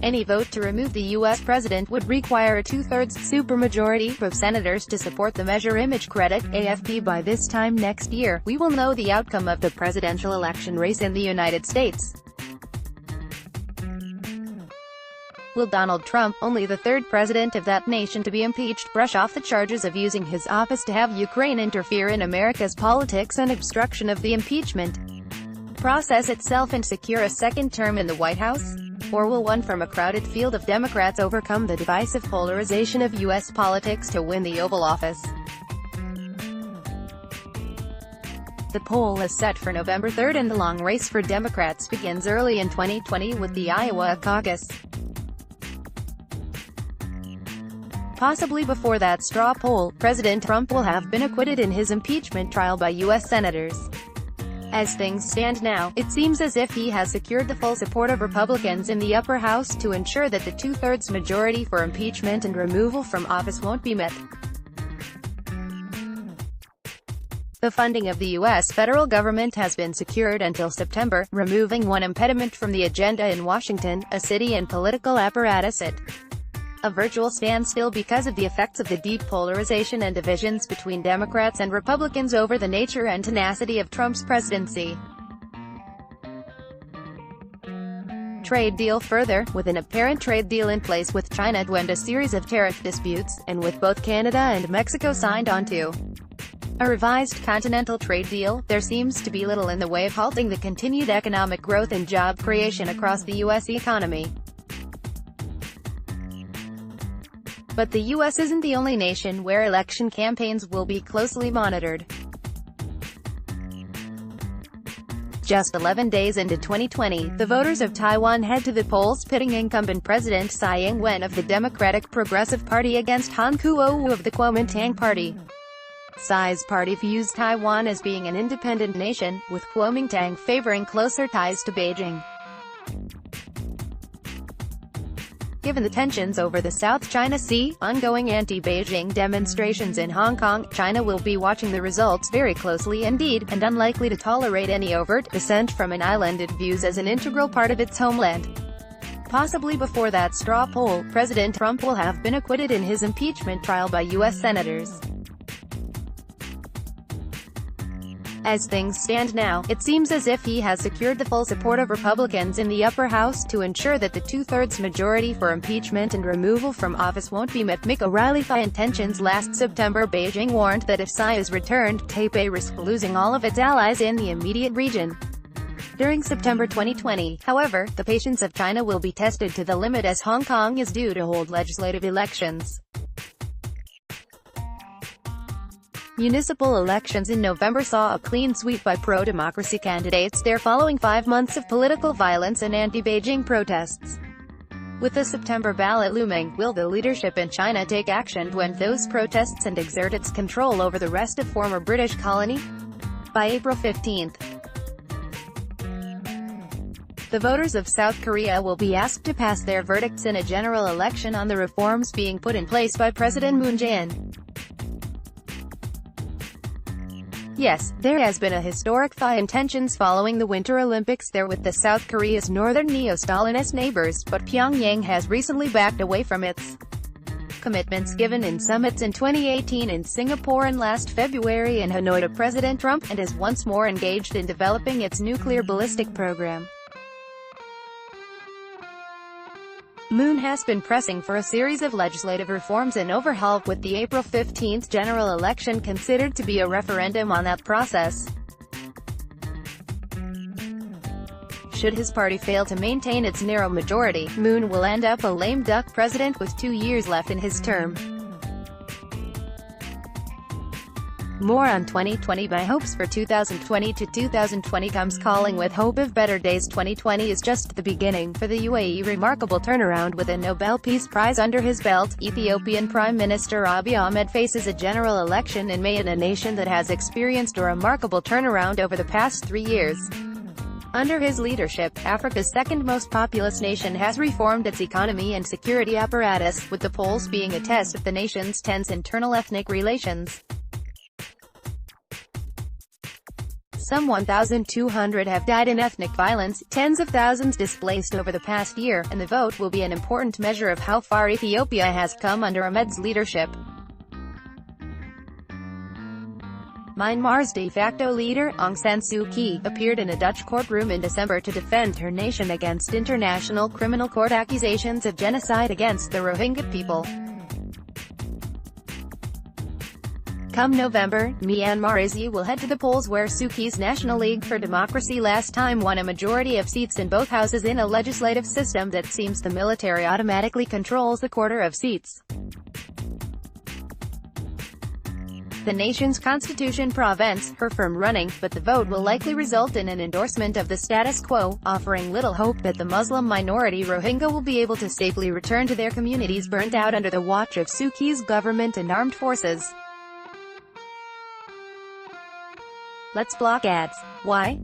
Any vote to remove the U.S. president would require a two-thirds supermajority of senators to support the measure. Image credit, AFP. By this time next year, we will know the outcome of the presidential election race in the United States. Will Donald Trump, only the third president of that nation to be impeached, brush off the charges of using his office to have Ukraine interfere in America's politics and obstruction of the impeachment process itself and secure a second term in the White House? Or will one from a crowded field of Democrats overcome the divisive polarization of U.S. politics to win the Oval Office? The poll is set for November 3rd and the long race for Democrats begins early in 2020 with the Iowa caucus. Possibly before that straw poll, President Trump will have been acquitted in his impeachment trial by U.S. senators. As things stand now, it seems as if he has secured the full support of Republicans in the upper house to ensure that the two-thirds majority for impeachment and removal from office won't be met. The funding of the U.S. federal government has been secured until September, removing one impediment from the agenda in Washington, a city and political apparatus at a virtual standstill because of the effects of the deep polarization and divisions between Democrats and Republicans over the nature and tenacity of Trump's presidency. Trade deal. Further, with an apparent trade deal in place with China to end a series of tariff disputes, and with both Canada and Mexico signed onto a revised continental trade deal, there seems to be little in the way of halting the continued economic growth and job creation across the U.S. economy. But the U.S. isn't the only nation where election campaigns will be closely monitored. Just 11 days into 2020, the voters of Taiwan head to the polls pitting incumbent President Tsai Ing-wen of the Democratic Progressive Party against Han Kuo-wu of the Kuomintang Party. Tsai's party views Taiwan as being an independent nation, with Kuomintang favoring closer ties to Beijing. Given the tensions over the South China Sea, ongoing anti-Beijing demonstrations in Hong Kong, China will be watching the results very closely indeed, and unlikely to tolerate any overt dissent from an island it views as an integral part of its homeland. Possibly before that straw poll, President Trump will have been acquitted in his impeachment trial by U.S. senators. As things stand now, it seems as if he has secured the full support of Republicans in the upper house to ensure that the two-thirds majority for impeachment and removal from office won't be met. Mick O'Reilly. Intentions. Last September, Beijing warned that if Tsai is returned, Taipei risks losing all of its allies in the immediate region. During September 2020, however, the patience of China will be tested to the limit as Hong Kong is due to hold legislative elections. Municipal elections in November saw a clean sweep by pro-democracy candidates there following 5 months of political violence and anti-Beijing protests. With the September ballot looming, will the leadership in China take action to end those protests and exert its control over the rest of former British colony? By April 15th, the voters of South Korea will be asked to pass their verdicts in a general election on the reforms being put in place by President Moon Jae-in. Yes, there has been a historic thaw in tensions following the Winter Olympics there with the South Korea's northern neo-Stalinist neighbors, but Pyongyang has recently backed away from its commitments given in summits in 2018 in Singapore and last February in Hanoi to President Trump, and is once more engaged in developing its nuclear ballistic program. Moon has been pressing for a series of legislative reforms and overhaul, with the April 15th general election considered to be a referendum on that process. Should his party fail to maintain its narrow majority, Moon will end up a lame duck president with 2 years left in his term. More on 2020. My hopes for 2020 to 2020 comes calling with hope of better days. 2020 is just the beginning for the UAE. Remarkable turnaround with a Nobel Peace Prize under his belt. Ethiopian Prime Minister Abiy Ahmed faces a general election in May in a nation that has experienced a remarkable turnaround over the past 3 years. Under his leadership, Africa's second most populous nation has reformed its economy and security apparatus, with the polls being a test of the nation's tense internal ethnic relations. Some 1,200 have died in ethnic violence, tens of thousands displaced over the past year, and the vote will be an important measure of how far Ethiopia has come under Ahmed's leadership. Myanmar's de facto leader, Aung San Suu Kyi, appeared in a Dutch courtroom in December to defend her nation against International Criminal Court accusations of genocide against the Rohingya people. Come November, Myanmaris will head to the polls where Suu Kyi's National League for Democracy last time won a majority of seats in both houses in a legislative system that seems the military automatically controls a quarter of seats. The nation's constitution prevents her from running, but the vote will likely result in an endorsement of the status quo, offering little hope that the Muslim minority Rohingya will be able to safely return to their communities burnt out under the watch of Suu Kyi's government and armed forces. Let's block ads. Why?